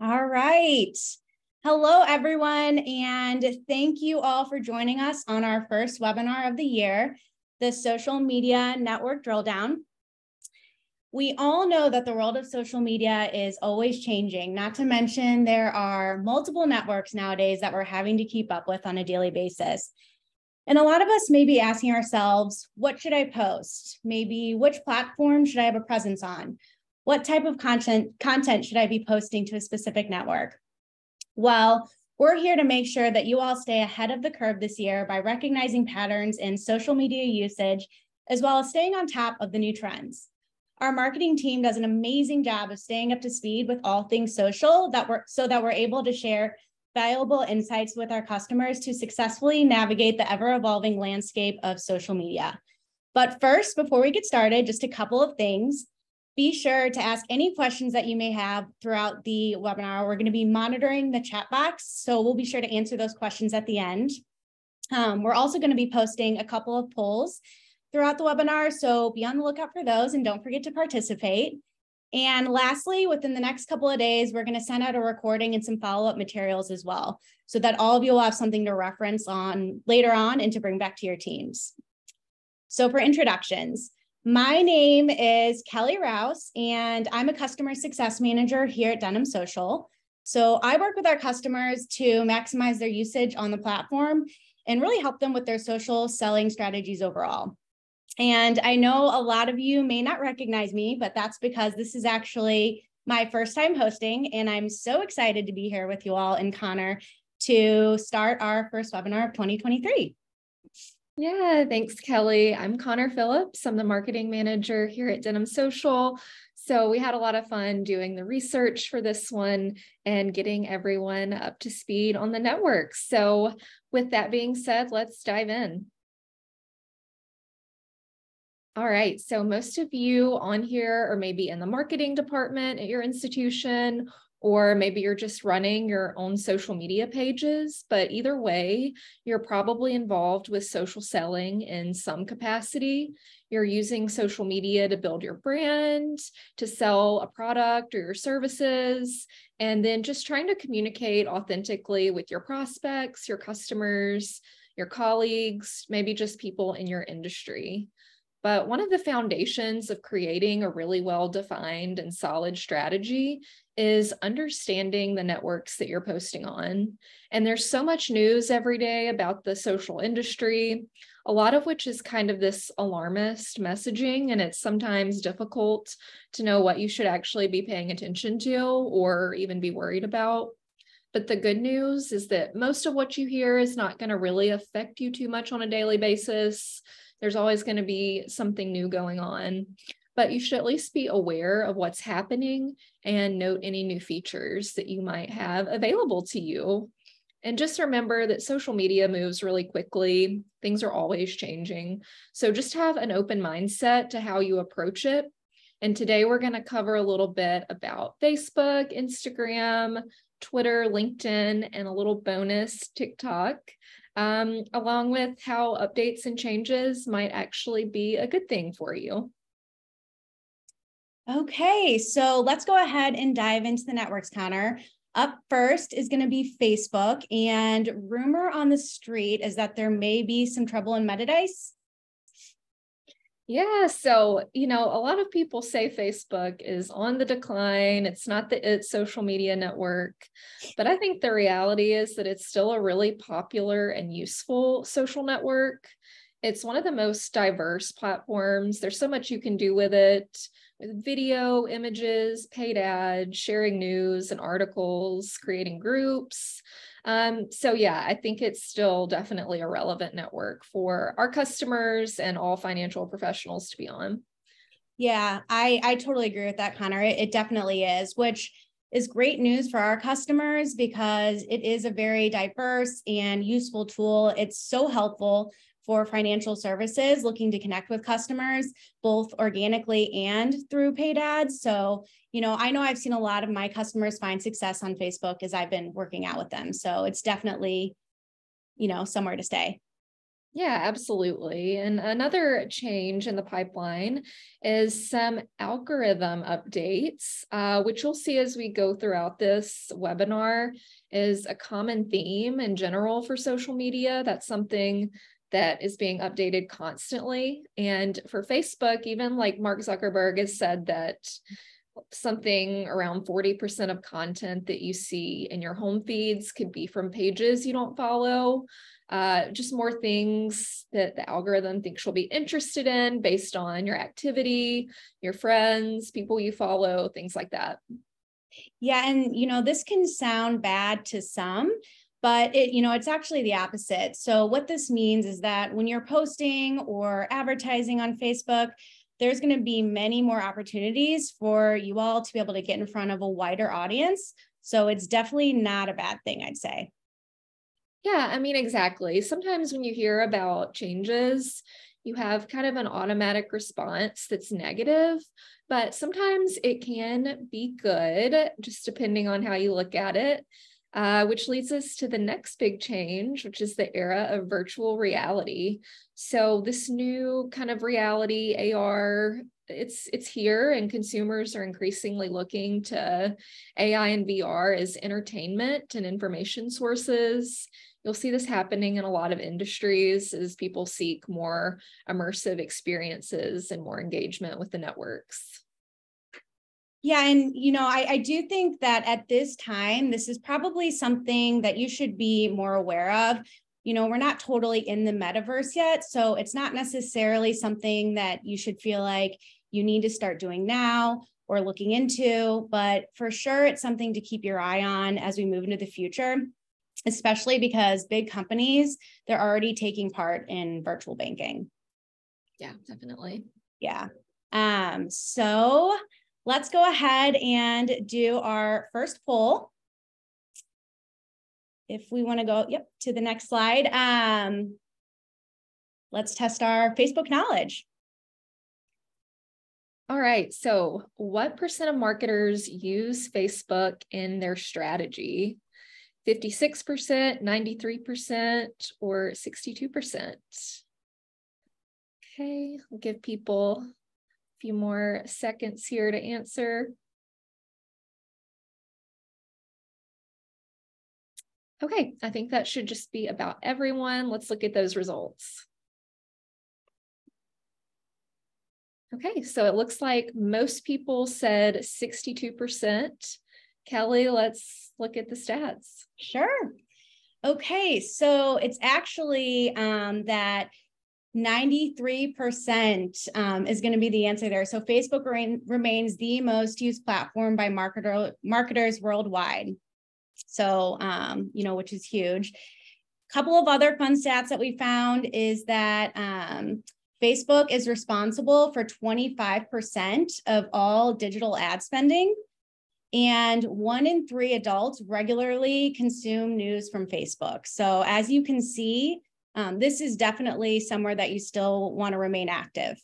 All right. Hello, everyone, and thank you all for joining us on our first webinar of the year, the Social Media Network Drilldown. We all know that the world of social media is always changing, not to mention there are multiple networks nowadays that we're having to keep up with on a daily basis. And a lot of us may be asking ourselves, what should I post? Maybe which platform should I have a presence on? What type of content should I be posting to a specific network? Well, we're here to make sure that you all stay ahead of the curve this year by recognizing patterns in social media usage, as well as staying on top of the new trends. Our marketing team does an amazing job of staying up to speed with all things social so that we're able to share valuable insights with our customers to successfully navigate the ever-evolving landscape of social media. But first, before we get started, just a couple of things. Be sure to ask any questions that you may have throughout the webinar. We're going to be monitoring the chat box, so we'll be sure to answer those questions at the end. We're also going to be posting a couple of polls throughout the webinar, so be on the lookout for those and don't forget to participate. And lastly, within the next couple of days, we're going to send out a recording and some follow-up materials as well, so that all of you will have something to reference on later on and to bring back to your teams. So for introductions, my name is Kelly Rouse, and I'm a customer success manager here at Denim Social. So I work with our customers to maximize their usage on the platform and really help them with their social selling strategies overall. And I know a lot of you may not recognize me, but that's because this is actually my first time hosting, and I'm so excited to be here with you all and Connor to start our first webinar of 2023. Yeah, thanks, Kelly. I'm Connor Phillips. I'm the marketing manager here at Denim Social. So we had a lot of fun doing the research for this one and getting everyone up to speed on the network. So with that being said, let's dive in. All right, so most of you on here are maybe in the marketing department at your institution, or maybe you're just running your own social media pages, but either way, you're probably involved with social selling in some capacity. You're using social media to build your brand, to sell a product or your services, and then just trying to communicate authentically with your prospects, your customers, your colleagues, maybe just people in your industry. But one of the foundations of creating a really well-defined and solid strategy is understanding the networks that you're posting on. And there's so much news every day about the social industry, a lot of which is kind of this alarmist messaging, and it's sometimes difficult to know what you should actually be paying attention to or even be worried about. But the good news is that most of what you hear is not going to really affect you too much on a daily basis. There's always going to be something new going on, but you should at least be aware of what's happening and note any new features that you might have available to you. And just remember that social media moves really quickly. Things are always changing. So just have an open mindset to how you approach it. And today we're going to cover a little bit about Facebook, Instagram, Twitter, LinkedIn, and a little bonus TikTok. Along with how updates and changes might actually be a good thing for you. Okay, so let's go ahead and dive into the networks, Connor. Up first is going to be Facebook, and rumor on the street is that there may be some trouble in Meta-dise. Yeah, so, a lot of people say Facebook is on the decline. It's not the social media network, but I think the reality is that it's still a really popular and useful social network. It's one of the most diverse platforms. There's so much you can do with it, with video, images, paid ads, sharing news and articles, creating groups. So yeah, I think it's still definitely a relevant network for our customers and all financial professionals to be on. Yeah, I totally agree with that, Connor. It definitely is, which is great news for our customers because it is a very diverse and useful tool. It's so helpful for financial services looking to connect with customers, both organically and through paid ads. So, I know I've seen a lot of my customers find success on Facebook as I've been working out with them. So it's definitely, somewhere to stay. Yeah, absolutely. And another change in the pipeline is some algorithm updates, which you'll see as we go throughout this webinar is a common theme in general for social media. That's something that is being updated constantly. And for Facebook, even like Mark Zuckerberg has said that something around 40% of content that you see in your home feeds could be from pages you don't follow. Just more things that the algorithm thinks you'll be interested in based on your activity, your friends, people you follow, things like that. Yeah, and this can sound bad to some, but it's actually the opposite. So what this means is that when you're posting or advertising on Facebook, there's going to be many more opportunities for you all to be able to get in front of a wider audience. So it's definitely not a bad thing, I'd say. Yeah, I mean, exactly. Sometimes when you hear about changes, you have kind of an automatic response that's negative, but sometimes it can be good, just depending on how you look at it, which leads us to the next big change, which is the era of virtual reality. So this new kind of reality, AR, it's here, and consumers are increasingly looking to AI and VR as entertainment and information sources. You'll see this happening in a lot of industries as people seek more immersive experiences and more engagement with the networks. Yeah, and I do think that at this time, this is probably something that you should be more aware of. We're not totally in the metaverse yet, so it's not necessarily something that you should feel like you need to start doing now or looking into, but for sure, it's something to keep your eye on as we move into the future, especially because big companies, they're already taking part in virtual banking. Yeah, definitely. Yeah. So let's go ahead and do our first poll. If we want to go, to the next slide. Let's test our Facebook knowledge. All right. So what percent of marketers use Facebook in their strategy? 56%, 93%, or 62%? Okay, I'll give people a few more seconds here to answer. Okay, I think that should just be about everyone. Let's look at those results. Okay, so it looks like most people said 62%. Kelly, let's look at the stats. Sure. Okay, so it's actually that 93% is going to be the answer there. So Facebook remains the most used platform by marketers worldwide. So, which is huge. A couple of other fun stats that we found is that Facebook is responsible for 25% of all digital ad spending. And 1 in 3 adults regularly consume news from Facebook. So as you can see, this is definitely somewhere that you still want to remain active.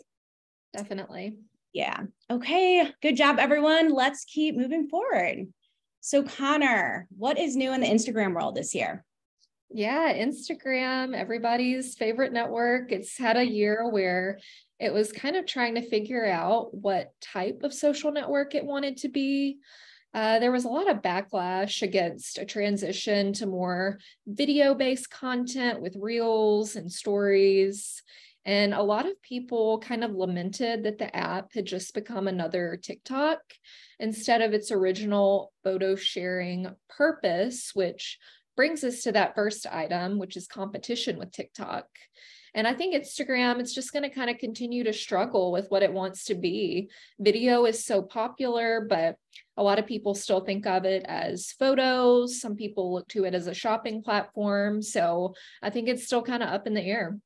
Definitely. Yeah. Okay. Good job, everyone. Let's keep moving forward. So Connor, what is new in the Instagram world this year? Yeah, Instagram, everybody's favorite network. It's had a year where it was kind of trying to figure out what type of social network it wanted to be. There was a lot of backlash against a transition to more video-based content with reels and stories. And a lot of people kind of lamented that the app had just become another TikTok instead of its original photo sharing purpose, which brings us to that first item, which is competition with TikTok. And I think Instagram, it's just going to kind of continue to struggle with what it wants to be. Video is so popular, but a lot of people still think of it as photos. Some people look to it as a shopping platform. So I think it's still kind of up in the air.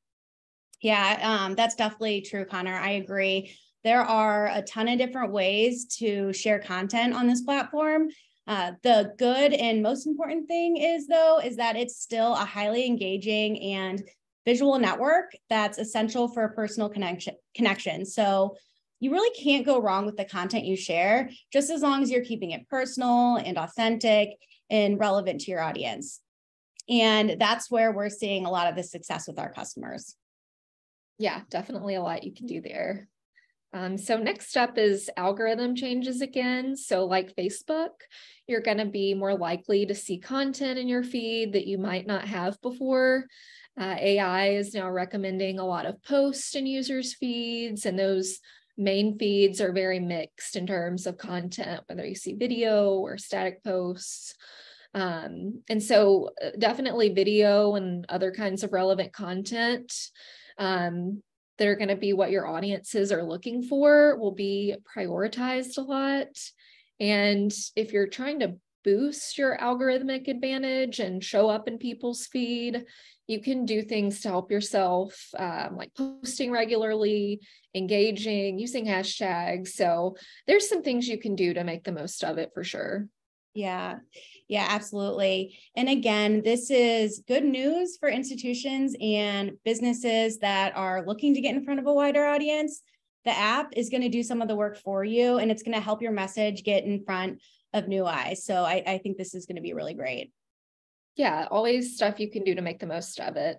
Yeah, that's definitely true, Connor. I agree. There are a ton of different ways to share content on this platform. The good and most important thing is that it's still a highly engaging and visual network that's essential for a personal connection. So you really can't go wrong with the content you share, just as long as you're keeping it personal and authentic and relevant to your audience. And that's where we're seeing a lot of the success with our customers. Yeah, definitely a lot you can do there. So next up is algorithm changes again. So like Facebook, you're going to be more likely to see content in your feed that you might not have before. AI is now recommending a lot of posts in users' feeds, and those main feeds are very mixed in terms of content, whether you see video or static posts. And so definitely video and other kinds of relevant content that are going to be what your audiences are looking for will be prioritized a lot. And if you're trying to boost your algorithmic advantage and show up in people's feed, you can do things to help yourself, like posting regularly, engaging, using hashtags. So there's some things you can do to make the most of it for sure. Yeah, absolutely. And again, this is good news for institutions and businesses that are looking to get in front of a wider audience. The app is going to do some of the work for you, and it's going to help your message get in front of new eyes. So I think this is going to be really great. Yeah, always stuff you can do to make the most of it.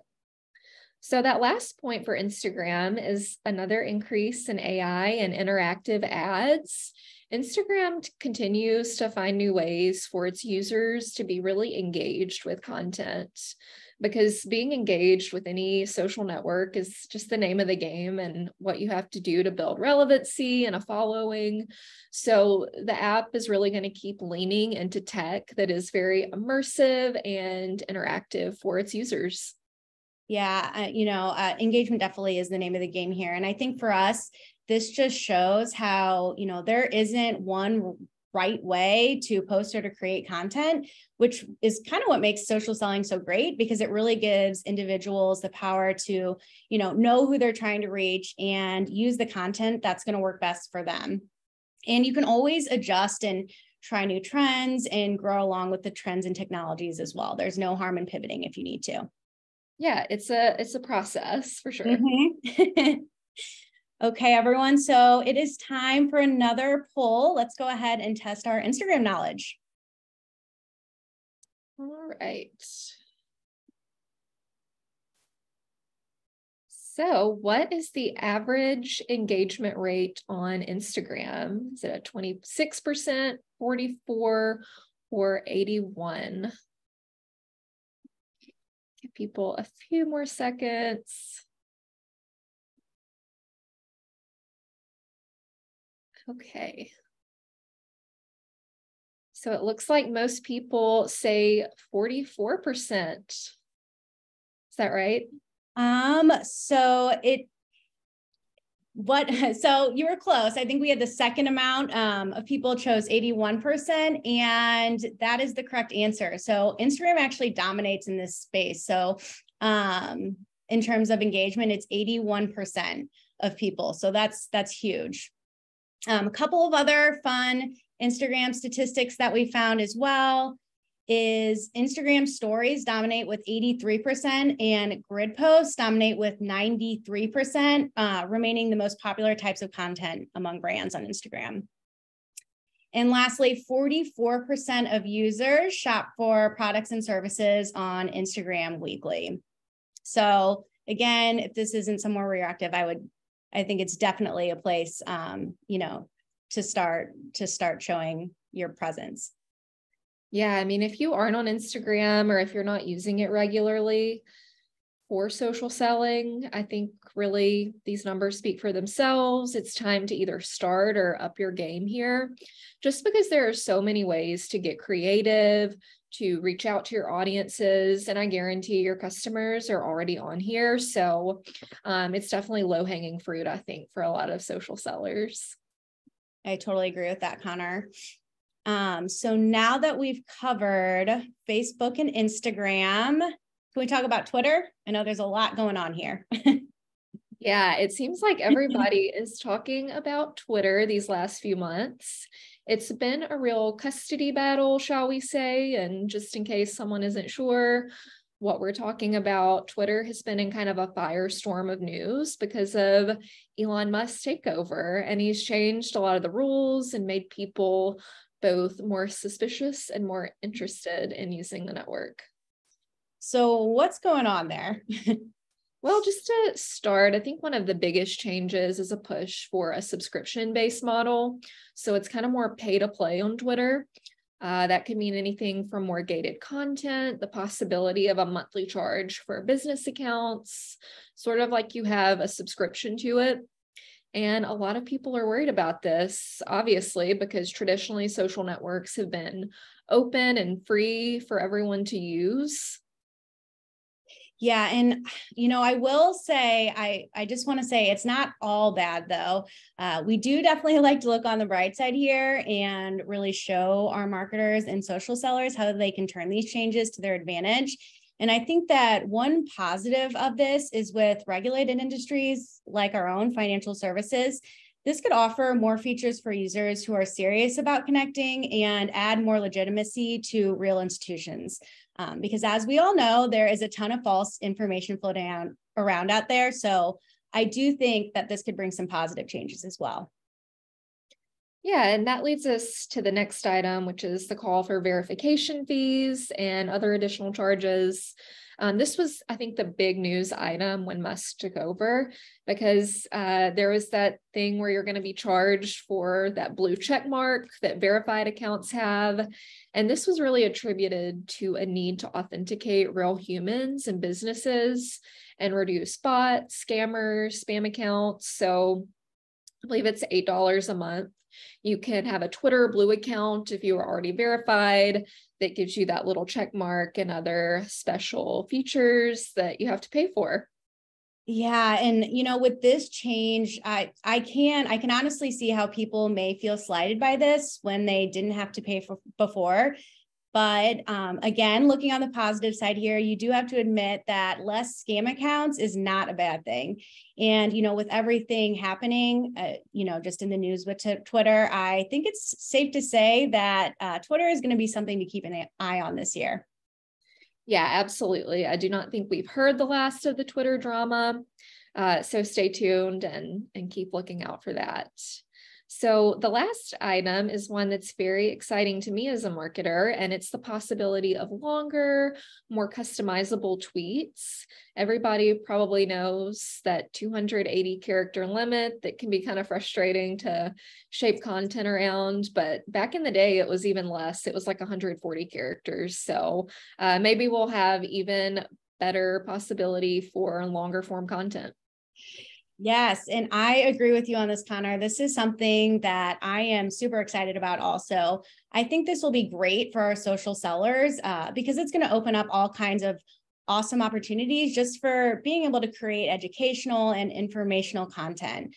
So that last point for Instagram is another increase in AI and interactive ads. Instagram continues to find new ways for its users to be really engaged with content, because being engaged with any social network is just the name of the game and what you have to do to build relevancy and a following. So the app is really going to keep leaning into tech that is very immersive and interactive for its users. Yeah, engagement definitely is the name of the game here. And I think for us, this just shows how, there isn't one right way to post or to create content, which is kind of what makes social selling so great, because it really gives individuals the power to, know who they're trying to reach and use the content that's going to work best for them. And you can always adjust and try new trends and grow along with the trends and technologies as well. There's no harm in pivoting if you need to. Yeah, it's a process for sure. Mm-hmm. Okay, everyone. So it is time for another poll. Let's go ahead and test our Instagram knowledge. All right. So what is the average engagement rate on Instagram? Is it at 26%, 44, or 81? Give people a few more seconds. Okay. So it looks like most people say 44%. Is that right? So you were close. I think we had the second amount of people chose 81%, and that is the correct answer. So Instagram actually dominates in this space. So in terms of engagement, it's 81% of people. So that's huge. A couple of other fun Instagram statistics that we found as well is Instagram stories dominate with 83% and grid posts dominate with 93%, remaining the most popular types of content among brands on Instagram. And lastly, 44% of users shop for products and services on Instagram weekly. So again, if this isn't somewhere where you're active, I think it's definitely a place, to start showing your presence. Yeah, I mean, if you aren't on Instagram or if you're not using it regularly for social selling, I think really these numbers speak for themselves. It's time to either start or up your game here, just because there are so many ways to get creative, to reach out to your audiences, and I guarantee your customers are already on here. So it's definitely low-hanging fruit, I think, for a lot of social sellers. I totally agree with that, Connor. So now that we've covered Facebook and Instagram, can we talk about Twitter? I know there's a lot going on here. Yeah, it seems like everybody is talking about Twitter these last few months. It's been a real custody battle, shall we say, and just in case someone isn't sure what we're talking about, Twitter has been in kind of a firestorm of news because of Elon Musk's takeover, and he's changed a lot of the rules and made people both more suspicious and more interested in using the network. So what's going on there? Well, just to start, I think one of the biggest changes is a push for a subscription-based model. So it's kind of more pay to play on Twitter. That could mean anything from more gated content, the possibility of a monthly charge for business accounts, sort of like you have a subscription to it. And a lot of people are worried about this, obviously, because traditionally social networks have been open and free for everyone to use. Yeah. And, I will say, I just want to say it's not all bad, though. We do definitely like to look on the bright side here and really show our marketers and social sellers how they can turn these changes to their advantage. And I think that one positive of this is with regulated industries like our own financial services. This could offer more features for users who are serious about connecting and add more legitimacy to real institutions. Because as we all know, there is a ton of false information floating around out there. So I do think that this could bring some positive changes as well. Yeah, and that leads us to the next item, which is the call for verification fees and other additional charges. This was, I think, the big news item when Musk took over, because there was that thing where you're going to be charged for that blue check mark that verified accounts have. And this was really attributed to a need to authenticate real humans and businesses and reduce bots, scammers, spam accounts. So I believe it's $8 a month. You can have a Twitter Blue account if you are already verified. That gives you that little check mark and other special features that you have to pay for. Yeah. And, with this change, I can honestly see how people may feel slighted by this when they didn't have to pay for before. But again, looking on the positive side here, you do have to admit that less scam accounts is not a bad thing. And, with everything happening, just in the news with Twitter, I think it's safe to say that Twitter is going to be something to keep an eye on this year. Yeah, absolutely. I do not think we've heard the last of the Twitter drama. So stay tuned and keep looking out for that. So the last item is one that's very exciting to me as a marketer, and it's the possibility of longer, more customizable tweets. Everybody probably knows that 280 character limit that can be kind of frustrating to shape content around, but back in the day, it was even less. It was like 140 characters. So maybe we'll have even better possibility for longer form content. Yes, and I agree with you on this, Connor. This is something that I am super excited about also. I think this will be great for our social sellers because it's going to open up all kinds of awesome opportunities just for being able to create educational and informational content.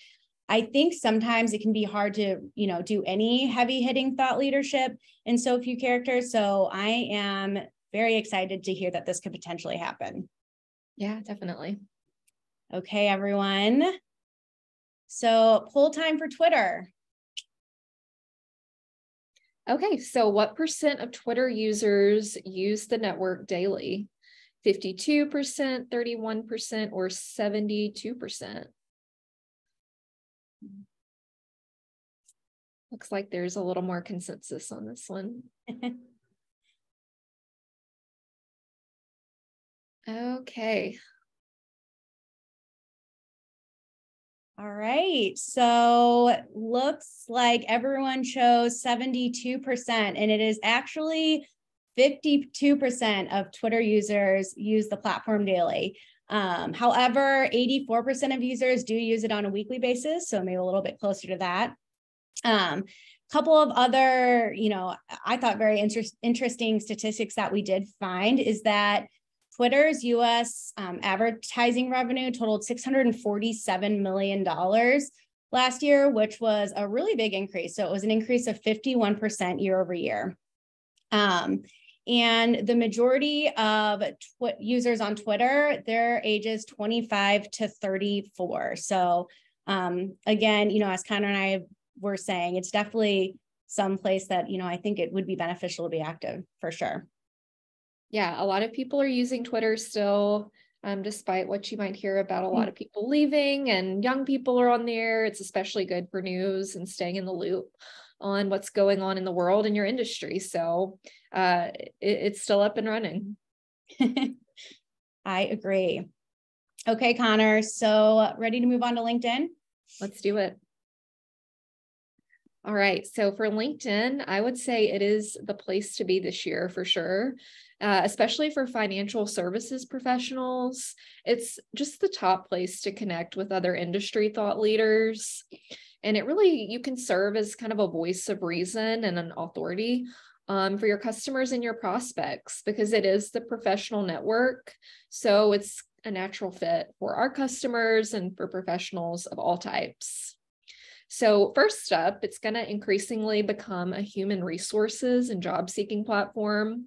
I think sometimes it can be hard to, do any heavy hitting thought leadership in so few characters. So I am very excited to hear that this could potentially happen. Yeah, definitely. Okay, everyone. So poll time for Twitter. Okay, so what percent of Twitter users use the network daily? 52%, 31%, or 72%? Looks like there's a little more consensus on this one. Okay. All right, so looks like everyone chose 72%, and it is actually 52% of Twitter users use the platform daily. However, 84% of users do use it on a weekly basis, so maybe a little bit closer to that. Couple of other, I thought very interesting statistics that we did find is that Twitter's US advertising revenue totaled $647 million last year, which was a really big increase. So it was an increase of 51% year over year. And the majority of users on Twitter, their ages 25 to 34. So again, as Connor and I were saying, it's definitely some place that, I think it would be beneficial to be active for sure. Yeah, a lot of people are using Twitter still, despite what you might hear about a lot of people leaving, and young people are on there. It's especially good for news and staying in the loop on what's going on in the world and your industry. So it's still up and running. I agree. Okay, Connor, so ready to move on to LinkedIn? Let's do it. All right, so for LinkedIn, I would say it is the place to be this year for sure, especially for financial services professionals. It's just the top place to connect with other industry thought leaders. And it really, you can serve as kind of a voice of reason and an authority for your customers and your prospects, because it is the professional network. So it's a natural fit for our customers and for professionals of all types. So first up, it's going to increasingly become a human resources and job seeking platform.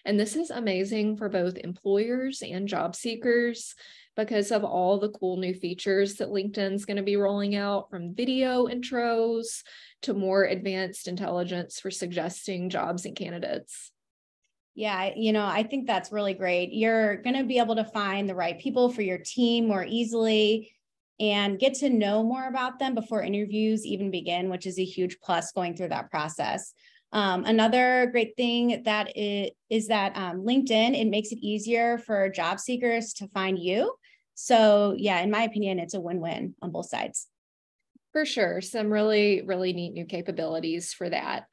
And this is amazing for both employers and job seekers because of all the cool new features that LinkedIn's going to be rolling out, from video intros to more advanced intelligence for suggesting jobs and candidates. Yeah, I think that's really great. You're going to be able to find the right people for your team more easily and get to know more about them before interviews even begin, which is a huge plus going through that process. Another great thing that is that LinkedIn, it makes it easier for job seekers to find you. So yeah, in my opinion, it's a win-win on both sides. For sure. Some really, really neat new capabilities for that.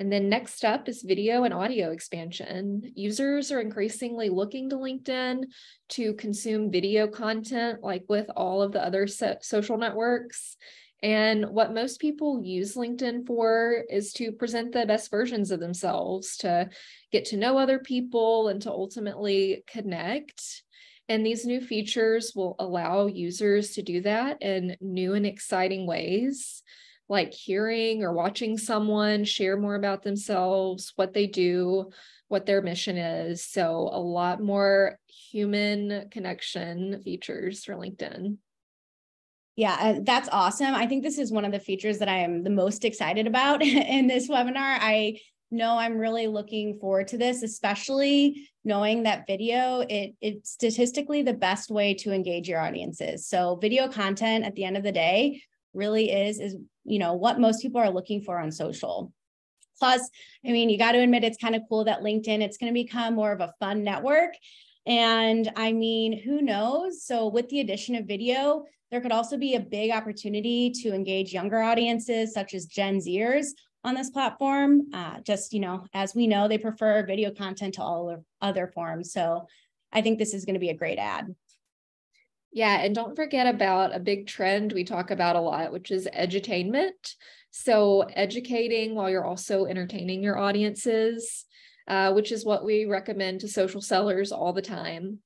And then next up is video and audio expansion. Users are increasingly looking to LinkedIn to consume video content, like with all of the other social networks. And what most people use LinkedIn for is to present the best versions of themselves, to get to know other people, and to ultimately connect. And these new features will allow users to do that in new and exciting ways, like hearing or watching someone share more about themselves, what they do, what their mission is. So a lot more human connection features for LinkedIn. Yeah, that's awesome. I think this is one of the features that I am the most excited about in this webinar. I know I'm really looking forward to this, especially knowing that video, it's statistically the best way to engage your audiences. So video content at the end of the day really is what most people are looking for on social. Plus, I mean, you got to admit, it's kind of cool that LinkedIn, it's going to become more of a fun network. And I mean, who knows? So with the addition of video, there could also be a big opportunity to engage younger audiences, such as Gen Zers, on this platform. As we know, they prefer video content to all other forms. So I think this is going to be a great ad. Yeah, and don't forget about a big trend we talk about a lot, which is edutainment. So educating while you're also entertaining your audiences, which is what we recommend to social sellers all the time.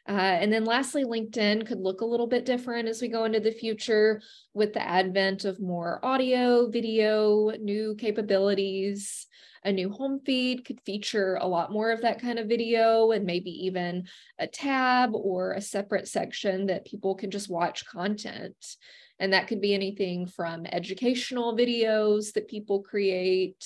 And then lastly, LinkedIn could look a little bit different as we go into the future with the advent of more audio, video, new capabilities. A new home feed could feature a lot more of that kind of video, and maybe even a tab or a separate section that people can just watch content. And that could be anything from educational videos that people create,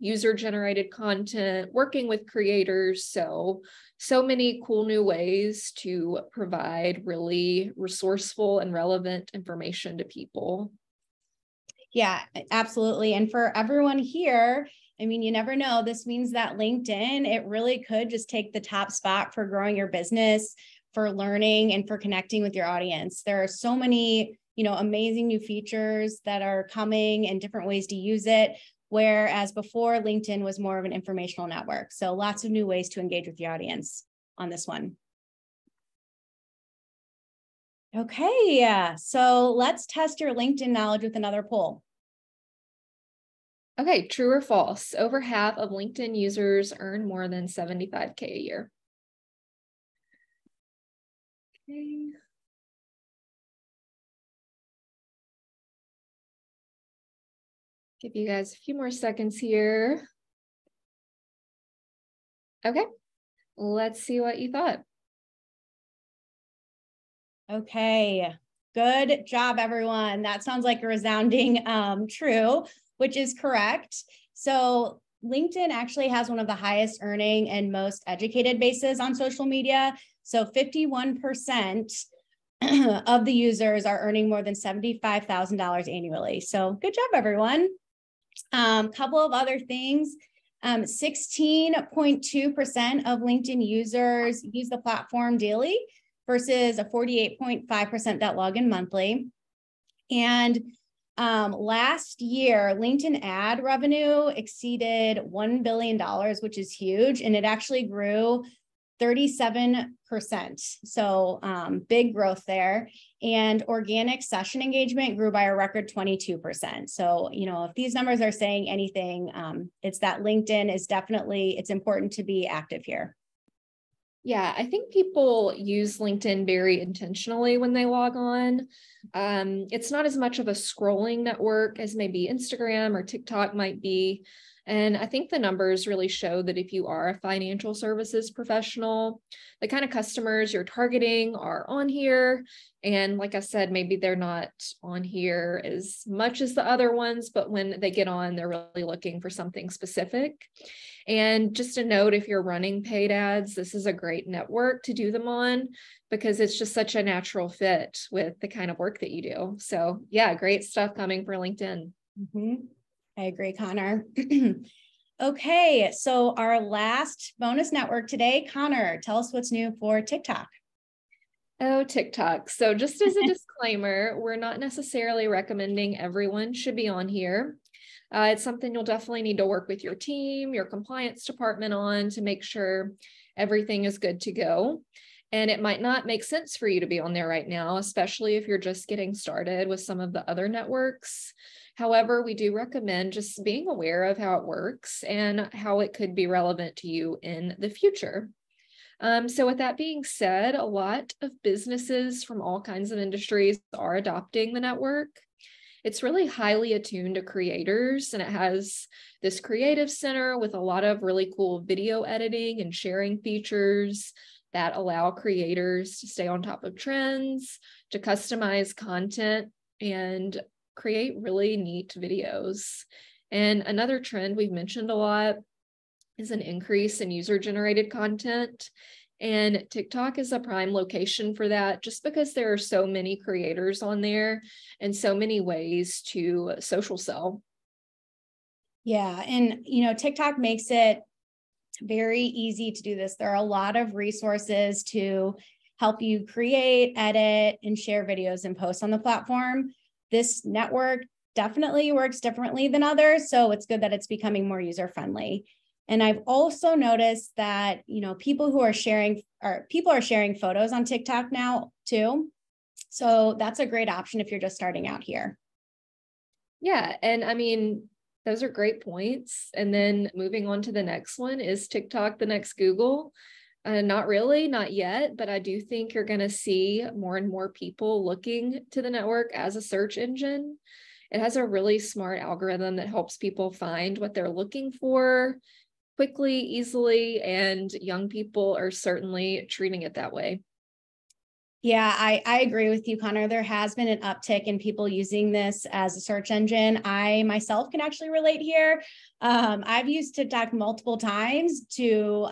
user-generated content, working with creators. So many cool new ways to provide really resourceful and relevant information to people. Yeah, absolutely. And for everyone here, I mean, you never know. This means that LinkedIn, it really could just take the top spot for growing your business, for learning, and for connecting with your audience. There are so many, amazing new features that are coming and different ways to use it. Whereas before, LinkedIn was more of an informational network. So lots of new ways to engage with the audience on this one. Okay, yeah. So let's test your LinkedIn knowledge with another poll. Okay, true or false? Over half of LinkedIn users earn more than $75K a year. Okay. Give you guys a few more seconds here. Okay, let's see what you thought. Okay, good job, everyone. That sounds like a resounding true, which is correct. So LinkedIn actually has one of the highest earning and most educated bases on social media. So 51% of the users are earning more than $75,000 annually. So good job, everyone. Couple of other things. 16.2% of LinkedIn users use the platform daily. versus a 48.5% that log in monthly. And last year, LinkedIn ad revenue exceeded $1 billion, which is huge. And it actually grew 37%. So big growth there. And organic session engagement grew by a record 22%. So, if these numbers are saying anything, it's that LinkedIn is definitely, it's important to be active here. Yeah, I think people use LinkedIn very intentionally when they log on. It's not as much of a scrolling network as maybe Instagram or TikTok might be. And I think the numbers really show that if you are a financial services professional, the kind of customers you're targeting are on here. And like I said, maybe they're not on here as much as the other ones, but when they get on, they're really looking for something specific. And just a note, if you're running paid ads, this is a great network to do them on because it's just such a natural fit with the kind of work that you do. So yeah, great stuff coming for LinkedIn. Mm-hmm. I agree, Connor. Okay, so our last bonus network today, Connor, tell us what's new for TikTok. Oh, TikTok. So just as a disclaimer, we're not necessarily recommending everyone should be on here. It's something you'll definitely need to work with your team, your compliance department on to make sure everything is good to go. And it might not make sense for you to be on there right now, especially if you're just getting started with some of the other networks. However, we do recommend just being aware of how it works and how it could be relevant to you in the future. So with that being said, a lot of businesses from all kinds of industries are adopting the network. It's really highly attuned to creators, and it has this creative center with a lot of really cool video editing and sharing features that allow creators to stay on top of trends, to customize content, and create really neat videos. And another trend we've mentioned a lot is an increase in user-generated content. And TikTok is a prime location for that just because there are so many creators on there and so many ways to social sell. Yeah, and TikTok makes it very easy to do this. There are a lot of resources to help you create, edit, and share videos and posts on the platform. This network definitely works differently than others, so it's good that it's becoming more user-friendly. And I've also noticed that, people are sharing photos on TikTok now too. So that's a great option if you're just starting out here. Yeah. And I mean, those are great points. And then moving on to the next one, is TikTok the next Google? Not really, not yet, but I do think you're going to see more and more people looking to the network as a search engine. It has a really smart algorithm that helps people find what they're looking for quickly, easily, and young people are certainly treating it that way. Yeah, I agree with you, Connor. There has been an uptick in people using this as a search engine. I myself can actually relate here. I've used TikTok multiple times to,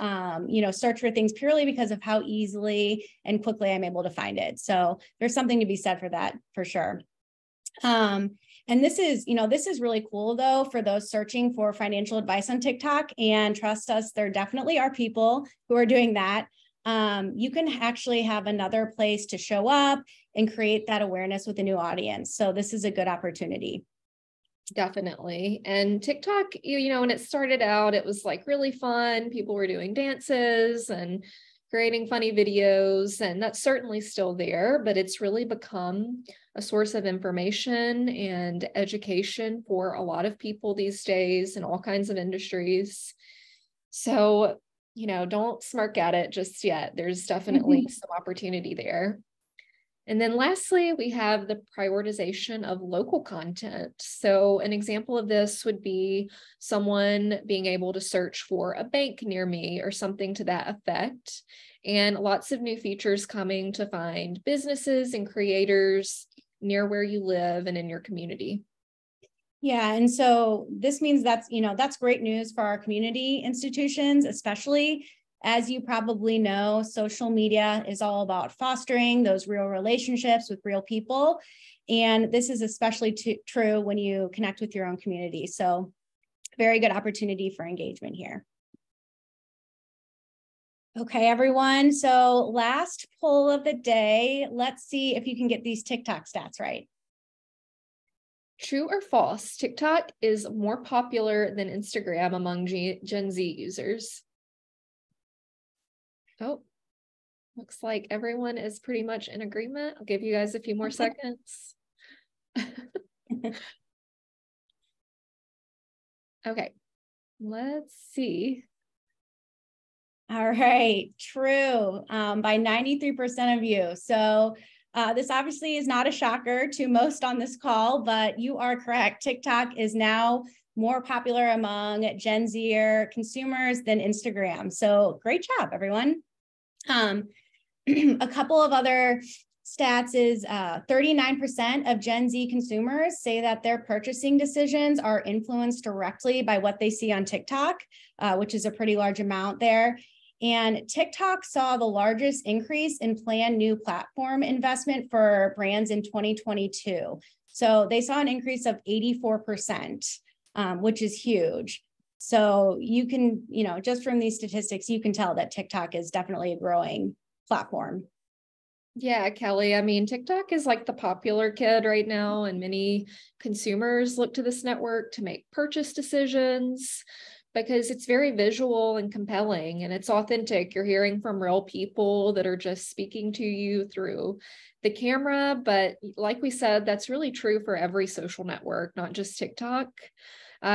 search for things purely because of how easily and quickly I'm able to find it. So there's something to be said for that, for sure. And this is really cool though, for those searching for financial advice on TikTok, and trust us, there definitely are people who are doing that. You can actually have another place to show up and create that awareness with a new audience. So this is a good opportunity. Definitely. And TikTok, when it started out, it was like really fun. People were doing dances and creating funny videos, and that's certainly still there, but it's really become a source of information and education for a lot of people these days in all kinds of industries. So, don't smirk at it just yet. There's definitely some opportunity there. And then lastly, we have the prioritization of local content. So an example of this would be someone being able to search for a bank near me or something to that effect. And lots of new features coming to find businesses and creators near where you live and in your community. Yeah, and so this means that's great news for our community institutions, especially. As you probably know, social media is all about fostering those real relationships with real people. And this is especially true when you connect with your own community. So very good opportunity for engagement here. Okay, everyone. So last poll of the day. Let's see if you can get these TikTok stats right. True or false? TikTok is more popular than Instagram among Gen Z users. Oh, looks like everyone is pretty much in agreement. I'll give you guys a few more seconds. Okay, let's see. All right, true, by 93% of you. So this obviously is not a shocker to most on this call, but you are correct. TikTok is now more popular among Gen Z consumers than Instagram. So great job, everyone. A couple of other stats is 39% of Gen Z consumers say that their purchasing decisions are influenced directly by what they see on TikTok, which is a pretty large amount there. And TikTok saw the largest increase in planned new platform investment for brands in 2022. So they saw an increase of 84%, which is huge. So you can, just from these statistics, you can tell that TikTok is definitely a growing platform. Yeah, Kelly, I mean, TikTok is like the popular kid right now, and many consumers look to this network to make purchase decisions because it's very visual and compelling and it's authentic. You're hearing from real people that are just speaking to you through the camera. But like we said, that's really true for every social network, not just TikTok.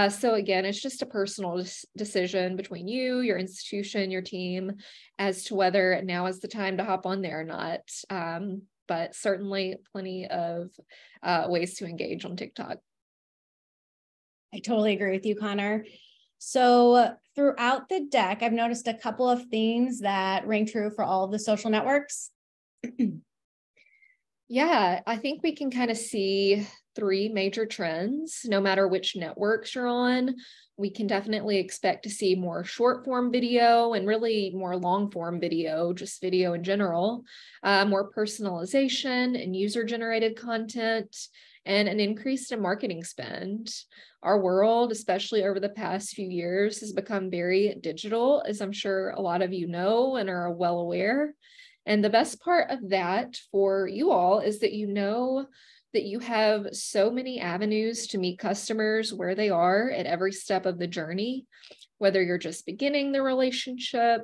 So again, it's just a personal decision between you, your institution, your team, as to whether now is the time to hop on there or not. But certainly plenty of ways to engage on TikTok. I totally agree with you, Connor. So throughout the deck, I've noticed a couple of themes that ring true for all of the social networks. Yeah, I think we can kind of see three major trends. No matter which networks you're on, we can definitely expect to see more short form video and really more long form video, just video in general, more personalization and user generated content, and an increase in marketing spend. Our world, especially over the past few years, has become very digital, as I'm sure a lot of you know and are well aware. And the best part of that for you all is that you know that you have so many avenues to meet customers where they are at every step of the journey, whether you're just beginning the relationship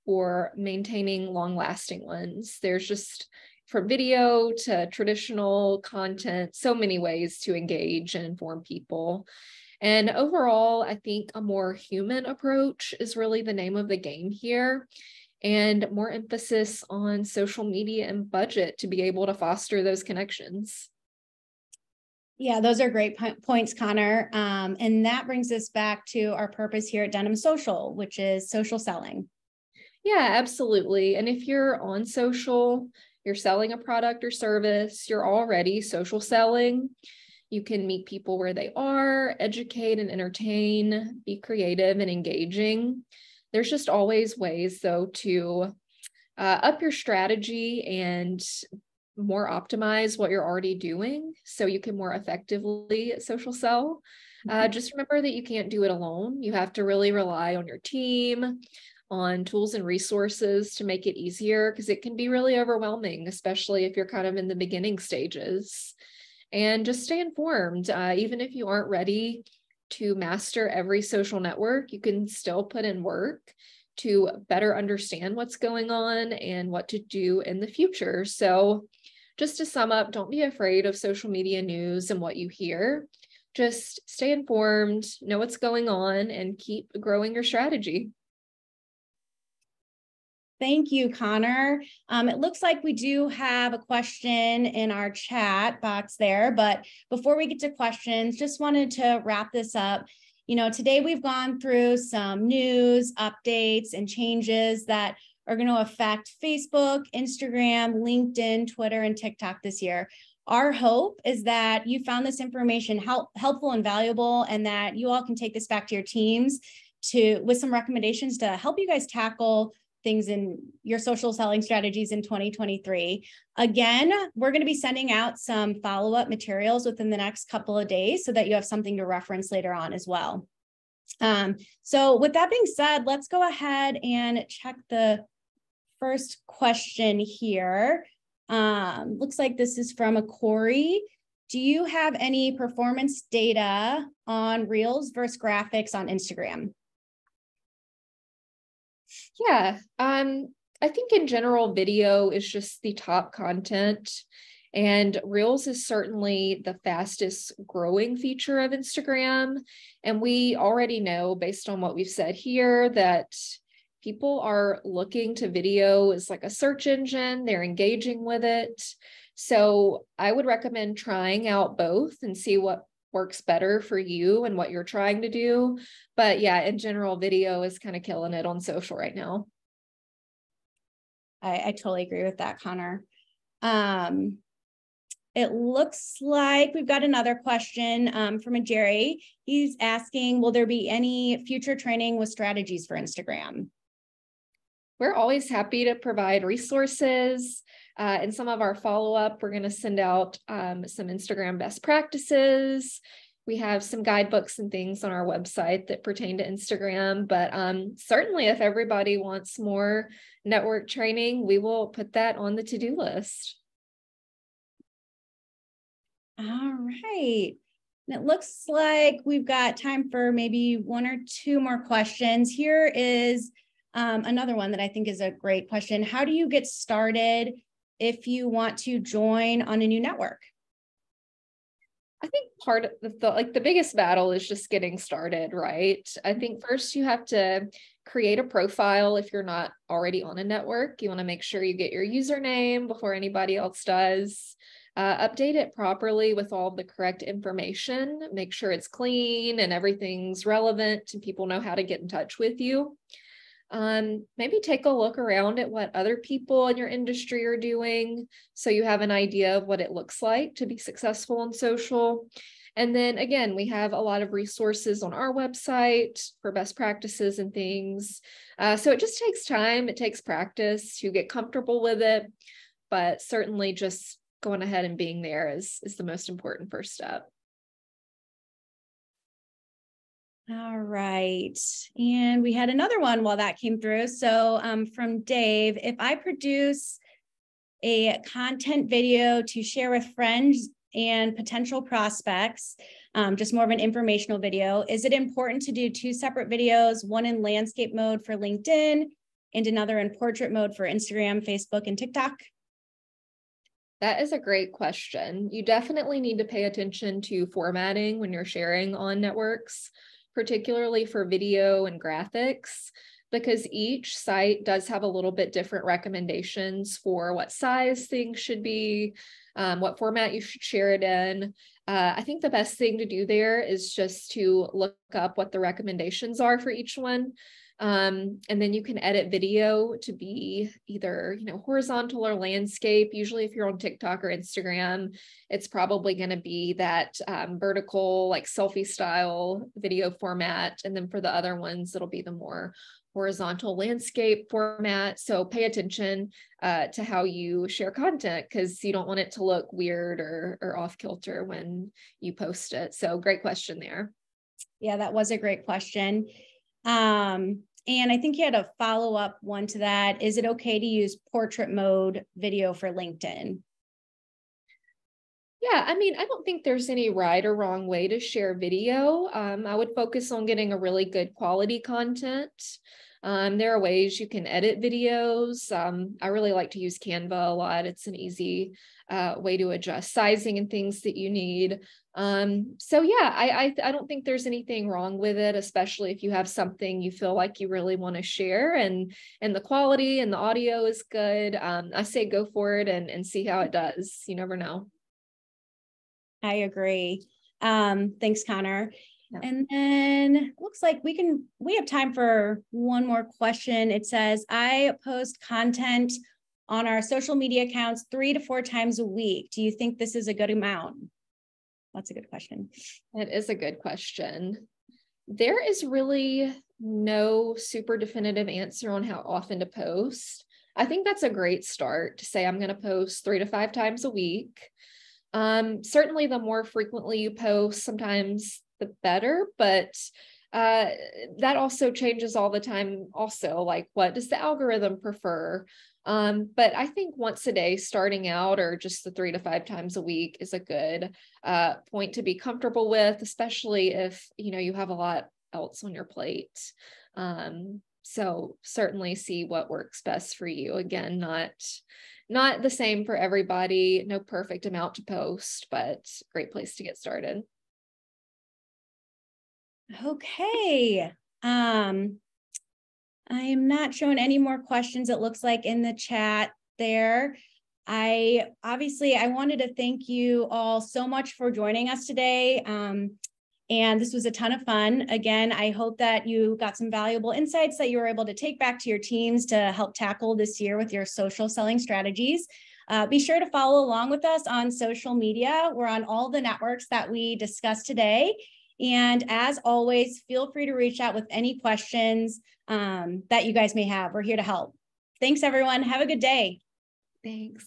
or maintaining long-lasting ones. There's just, from video to traditional content, so many ways to engage and inform people. And overall, I think a more human approach is really the name of the game here, and more emphasis on social media and budget to be able to foster those connections. Yeah, those are great points, Connor. And that brings us back to our purpose here at Denim Social, which is social selling. Yeah, absolutely. And if you're on social, you're selling a product or service, you're already social selling. You can meet people where they are, educate and entertain, be creative and engaging. There's just always ways, though, to up your strategy and more optimize what you're already doing so you can more effectively social sell. Just remember that you can't do it alone. You have to really rely on your team, on tools and resources to make it easier, because it can be really overwhelming, especially if you're kind of in the beginning stages. And just stay informed. Even if you aren't ready to master every social network, you can still put in work to better understand what's going on and what to do in the future. So just to sum up, don't be afraid of social media news and what you hear. Just stay informed, know what's going on, and keep growing your strategy. Thank you, Connor. It looks like we do have a question in our chat box there, but before we get to questions, just wanted to wrap this up. Today we've gone through some news, updates, and changes that are going to affect Facebook, Instagram, LinkedIn, Twitter, and TikTok this year. Our hope is that you found this information helpful and valuable, and that you all can take this back to your teams with some recommendations to help you guys tackle things in your social selling strategies in 2023. Again, we're going to be sending out some follow-up materials within the next couple of days so that you have something to reference later on as well. So with that being said, let's go ahead and check the first question here. Looks like this is from a Corey. Do you have any performance data on Reels versus graphics on Instagram? Yeah, I think in general, video is just the top content, and Reels is certainly the fastest growing feature of Instagram. And we already know, based on what we've said here, that people are looking to video as like a search engine. They're engaging with it. So I would recommend trying out both and see what works better for you and what you're trying to do. But yeah, in general, video is kind of killing it on social right now. I totally agree with that, Connor. It looks like we've got another question from a Jerry. He's asking, will there be any future training with strategies for Instagram? We're always happy to provide resources. In some of our follow-up, we're going to send out some Instagram best practices. We have some guidebooks and things on our website that pertain to Instagram, but certainly if everybody wants more network training, we will put that on the to-do list. All right. And it looks like we've got time for maybe one or two more questions. Here is another one that I think is a great question. How do you get started if you want to join on a new network? I think part of the biggest battle is just getting started, right? I think first you have to create a profile if you're not already on a network. You want to make sure you get your username before anybody else does. Update it properly with all the correct information. Make sure it's clean and everything's relevant and people know how to get in touch with you. Maybe take a look around at what other people in your industry are doing so you have an idea of what it looks like to be successful on social. And then again, we have a lot of resources on our website for best practices and things. So it just takes time, it takes practice to get comfortable with it, but certainly just going ahead and being there is the most important first step. All right. And we had another one while that came through. So from Dave, if I produce a content video to share with friends and potential prospects, just more of an informational video, is it important to do two separate videos, one in landscape mode for LinkedIn and another in portrait mode for Instagram, Facebook, and TikTok? That is a great question. You definitely need to pay attention to formatting when you're sharing on networks, particularly for video and graphics, because each site does have a little bit different recommendations for what size things should be, what format you should share it in. I think the best thing to do there is just to look up what the recommendations are for each one. And then you can edit video to be either, horizontal or landscape. Usually if you're on TikTok or Instagram, it's probably going to be that vertical, like selfie style video format. And then for the other ones, it'll be the more horizontal landscape format. So pay attention to how you share content, because you don't want it to look weird or off kilter when you post it. So great question there. Yeah, that was a great question. And I think you had a follow-up one to that. Is it okay to use portrait mode video for LinkedIn? Yeah, I mean, I don't think there's any right or wrong way to share video. I would focus on getting a really good quality content. There are ways you can edit videos. I really like to use Canva a lot. It's an easy way to adjust sizing and things that you need. So yeah, I don't think there's anything wrong with it, especially if you have something you feel like you really want to share and the quality and the audio is good. I say go for it and see how it does. You never know. I agree. Thanks, Connor. Yeah. And then looks like we have time for one more question. It says, I post content on our social media accounts 3 to 4 times a week. Do you think this is a good amount? That's a good question. It is a good question. There is really no super definitive answer on how often to post. I think that's a great start to say, I'm going to post 3 to 5 times a week. Certainly the more frequently you post, sometimes the better, but that also changes all the time also, like what does the algorithm prefer? But I think once a day starting out, or just the 3 to 5 times a week, is a good point to be comfortable with, especially if, you have a lot else on your plate. So certainly see what works best for you. Again, not the same for everybody, no perfect amount to post, but great place to get started. Okay. I am not showing any more questions, it looks like, in the chat there. I wanted to thank you all so much for joining us today. And this was a ton of fun. Again, I hope that you got some valuable insights that you were able to take back to your teams to help tackle this year with your social selling strategies. Be sure to follow along with us on social media. We're on all the networks that we discussed today. And as always, feel free to reach out with any questions that you guys may have. We're here to help. Thanks, everyone. Have a good day. Thanks.